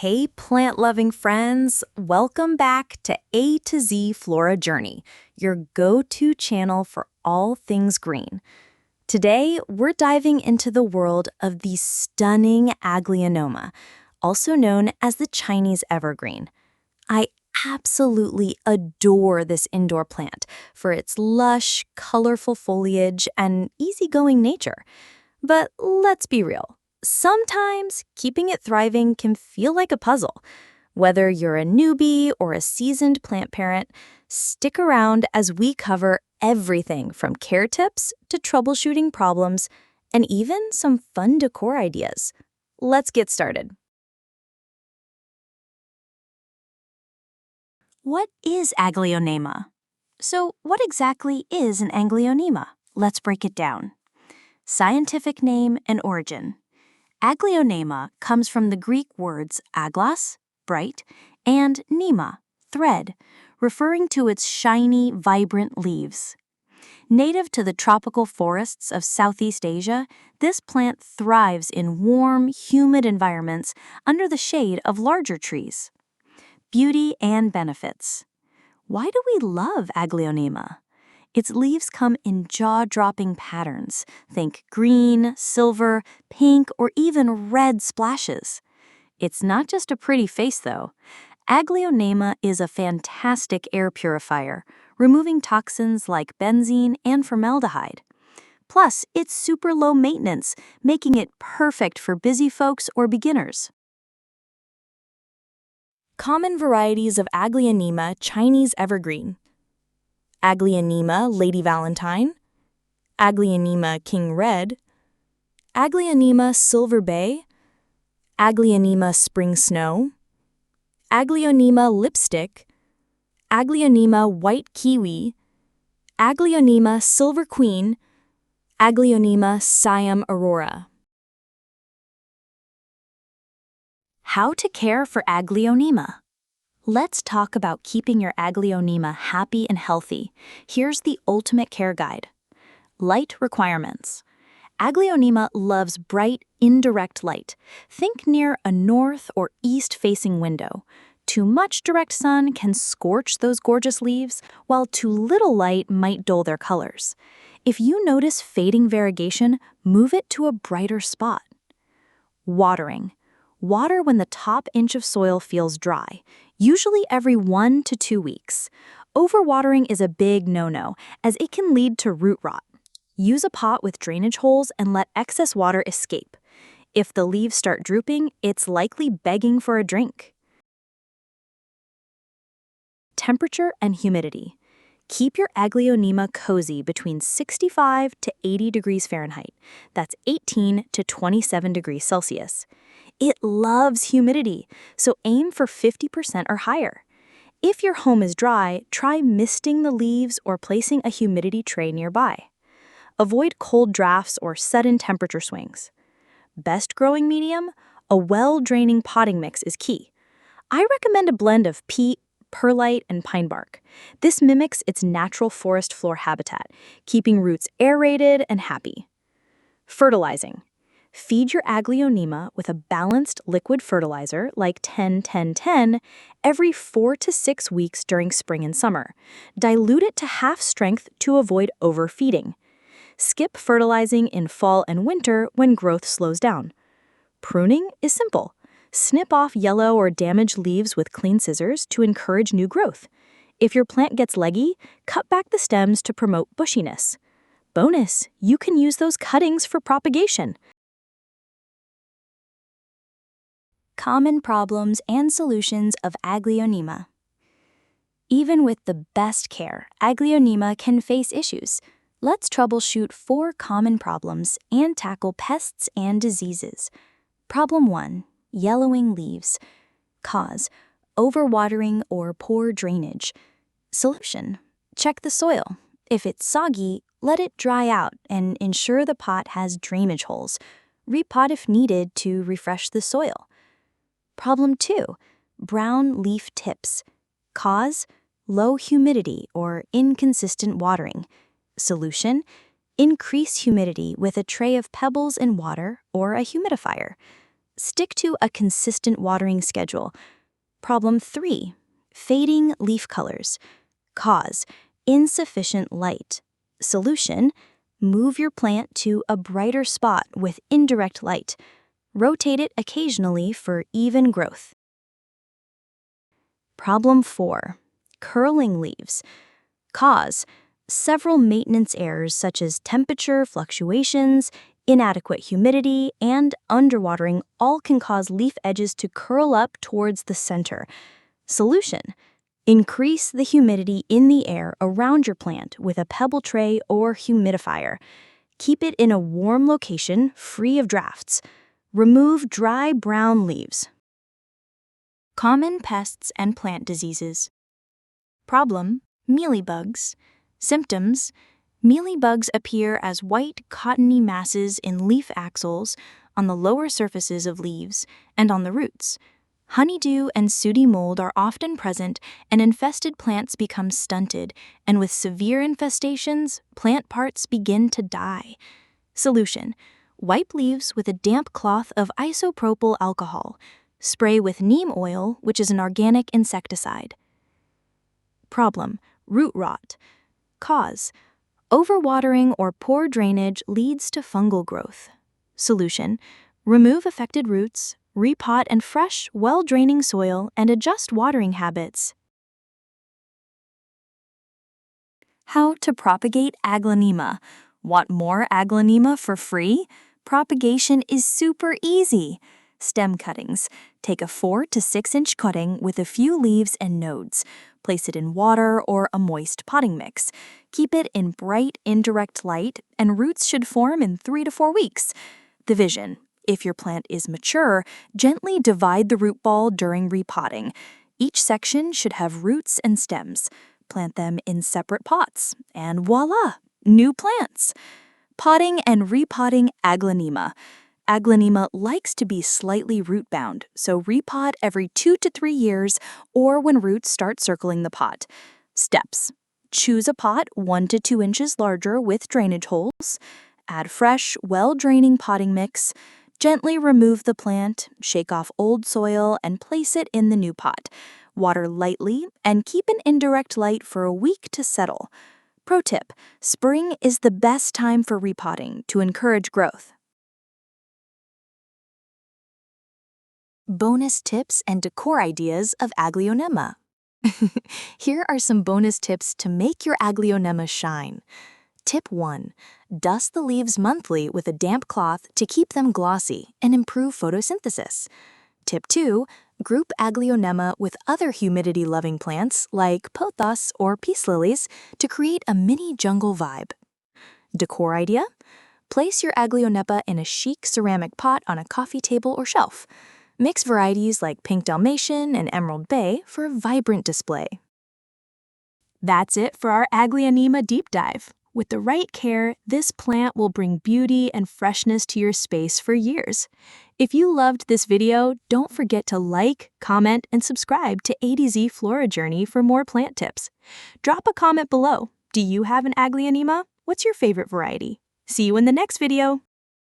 Hey, plant-loving friends! Welcome back to A-ZFloraJourney, your go-to channel for all things green. Today, we're diving into the world of the stunning Aglaonema, also known as the Chinese Evergreen. I absolutely adore this indoor plant for its lush, colorful foliage and easygoing nature. But let's be real. Sometimes keeping it thriving can feel like a puzzle. Whether you're a newbie or a seasoned plant parent, stick around as we cover everything from care tips to troubleshooting problems and even some fun decor ideas. Let's get started. What is Aglaonema? So, what exactly is an Aglaonema? Let's break it down. Scientific name and origin. Aglaonema comes from the Greek words aglas, bright, and nema, thread, referring to its shiny, vibrant leaves. Native to the tropical forests of Southeast Asia, this plant thrives in warm, humid environments under the shade of larger trees. Beauty and benefits. Why do we love Aglaonema? Its leaves come in jaw-dropping patterns. Think green, silver, pink, or even red splashes. It's not just a pretty face, though. Aglaonema is a fantastic air purifier, removing toxins like benzene and formaldehyde. Plus, it's super low maintenance, making it perfect for busy folks or beginners. Common varieties of Aglaonema Chinese Evergreen. Aglaonema Lady Valentine, Aglaonema King Red, Aglaonema Silver Bay, Aglaonema Spring Snow, Aglaonema Lipstick, Aglaonema White Kiwi, Aglaonema Silver Queen, Aglaonema Siam Aurora. How to care for Aglaonema. Let's talk about keeping your Aglaonema happy and healthy. Here's the ultimate care guide. Light requirements. Aglaonema loves bright, indirect light. Think near a north or east-facing window. Too much direct sun can scorch those gorgeous leaves, while too little light might dull their colors. If you notice fading variegation, move it to a brighter spot. Watering. Water when the top inch of soil feels dry, usually every 1 to 2 weeks. Overwatering is a big no-no, as it can lead to root rot. Use a pot with drainage holes and let excess water escape. If the leaves start drooping, it's likely begging for a drink. Temperature and humidity. Keep your Aglaonema cozy between 65 to 80 degrees Fahrenheit. That's 18 to 27 degrees Celsius. It loves humidity, so aim for 50% or higher. If your home is dry, try misting the leaves or placing a humidity tray nearby. Avoid cold drafts or sudden temperature swings. Best growing medium? A well-draining potting mix is key. I recommend a blend of peat, perlite, and pine bark. This mimics its natural forest floor habitat, keeping roots aerated and happy. Fertilizing. Feed your Aglaonema with a balanced liquid fertilizer like 10-10-10 every 4 to 6 weeks during spring and summer. Dilute it to half strength to avoid overfeeding. Skip fertilizing in fall and winter when growth slows down. Pruning is simple. Snip off yellow or damaged leaves with clean scissors to encourage new growth. If your plant gets leggy, cut back the stems to promote bushiness. Bonus, you can use those cuttings for propagation. Common problems and solutions of Aglaonema. Even with the best care, Aglaonema can face issues. Let's troubleshoot 4 common problems and tackle pests and diseases. Problem 1. Yellowing leaves. Cause: overwatering or poor drainage. Solution: check the soil. If it's soggy, let it dry out and ensure the pot has drainage holes. Repot if needed to refresh the soil. Problem 2. Brown leaf tips. Cause: low humidity or inconsistent watering. Solution: increase humidity with a tray of pebbles and water or a humidifier. Stick to a consistent watering schedule. Problem 3. Fading leaf colors. Cause: insufficient light. Solution: move your plant to a brighter spot with indirect light. Rotate it occasionally for even growth. Problem 4. Curling leaves. Cause: several maintenance errors such as temperature fluctuations, inadequate humidity, and underwatering all can cause leaf edges to curl up towards the center. Solution: increase the humidity in the air around your plant with a pebble tray or humidifier. Keep it in a warm location, free of drafts. Remove dry brown leaves. Common pests and plant diseases. Problem: mealybugs. Symptoms: mealybugs appear as white, cottony masses in leaf axils, on the lower surfaces of leaves, and on the roots. Honeydew and sooty mold are often present, and infested plants become stunted, and with severe infestations, plant parts begin to die. Solution: wipe leaves with a damp cloth of isopropyl alcohol. Spray with neem oil, which is an organic insecticide. Problem: root rot. Cause: overwatering or poor drainage leads to fungal growth. Solution: remove affected roots, repot and fresh, well-draining soil, and adjust watering habits. How to propagate Aglaonema. Want more Aglaonema for free? Propagation is super easy. Stem cuttings. Take a 4 to 6 inch cutting with a few leaves and nodes. Place it in water or a moist potting mix. Keep it in bright, indirect light, and roots should form in 3 to 4 weeks. Division. If your plant is mature, gently divide the root ball during repotting. Each section should have roots and stems. Plant them in separate pots, and voila, new plants. Potting and repotting Aglaonema. Aglaonema likes to be slightly root-bound, so repot every 2 to 3 years or when roots start circling the pot. Steps: choose a pot 1 to 2 inches larger with drainage holes. Add fresh, well-draining potting mix. Gently remove the plant, shake off old soil, and place it in the new pot. Water lightly and keep an indirect light for a week to settle. Pro tip: spring is the best time for repotting to encourage growth. Bonus tips and decor ideas of Aglaonema. Here are some bonus tips to make your Aglaonema shine. Tip 1. Dust the leaves monthly with a damp cloth to keep them glossy and improve photosynthesis. Tip 2. Group Aglaonema with other humidity-loving plants like pothos or peace lilies to create a mini jungle vibe. Decor idea: place your Aglaonema in a chic ceramic pot on a coffee table or shelf. Mix varieties like Pink Dalmatian and Emerald Bay for a vibrant display. That's it for our Aglaonema deep dive. With the right care, this plant will bring beauty and freshness to your space for years. If you loved this video, don't forget to like, comment, and subscribe to A-ZFloraJourney for more plant tips. Drop a comment below. Do you have an Aglaonema? What's your favorite variety? See you in the next video.